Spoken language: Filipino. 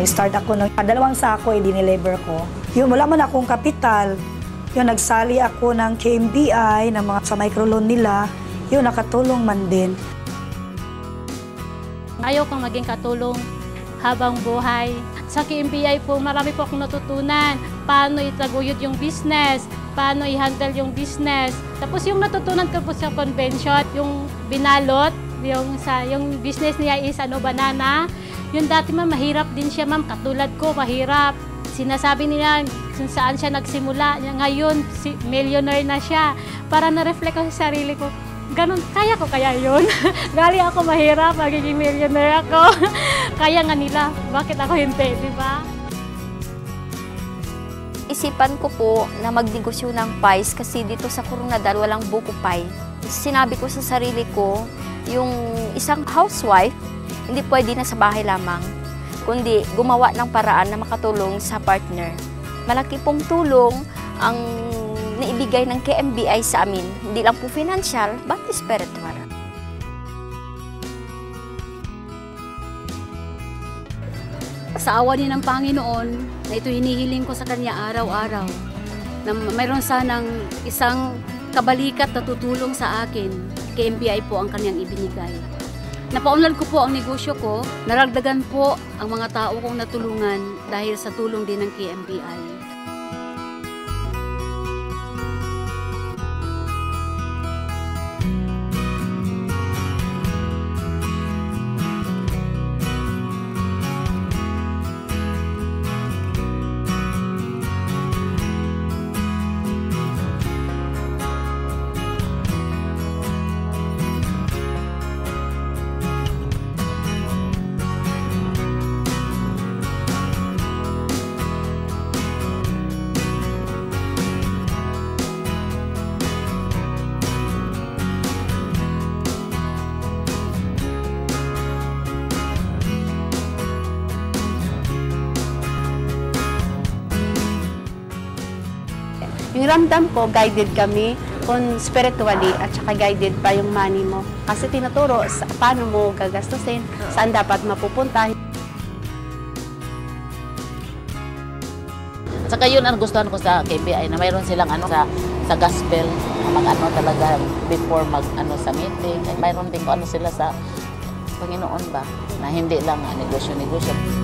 Nag-start ako ng 2 sako, i-deliver ko. Yun, wala man akong kapital. Yun, nagsali ako ng KMBI, ng mga sa microloan nila. Yun, nakatulong man din. Ayaw kong maging katulong habang buhay. Sa KMBI po, marami po akong natutunan. Paano itaguyod yung business, paano i-handle yung business. Tapos yung natutunan ko po sa convention, yung binalot, yung business niya is banana. Yung dati ma'am, mahirap din siya ma'am, katulad ko, mahirap. Sinasabi nila kung saan siya nagsimula. Ngayon, millionaire na siya. Para na-reflect ko sa sarili ko, ganun, kaya ko kaya yun? Gali ako mahirap, magiging millionaire ako. Kaya nga nila, bakit ako hindi, di ba? Isipan ko po na magnegosyo ng pies kasi dito sa Coronadal walang buko pie. Sinabi ko sa sarili ko, yung isang housewife, hindi pwede na sa bahay lamang, kundi gumawa ng paraan na makatulong sa partner. Malaki pong tulong ang naibigay ng KMBI sa amin, hindi lang po financial, but spiritual. Sa awa din ng Panginoon, na ito hinihiling ko sa Kanya araw-araw, na mayroon sanang isang kabalikat na tutulong sa akin, KMBI po ang Kanyang ibinigay. Napaunlad ko po ang negosyo ko, naragdagan po ang mga tao kong natulungan dahil sa tulong din ng KMBI. Yung ramdam ko, guided kami kung spiritually at saka guided pa yung money mo. Kasi tinuturo sa paano mo gagastusin, saan dapat mapupunta. Saka yun ang gustuhan ko sa KBI na mayroon silang sa gospel na talaga before sa meeting. Mayroon din ko sila sa Panginoon ba na hindi lang negosyo-negosyo.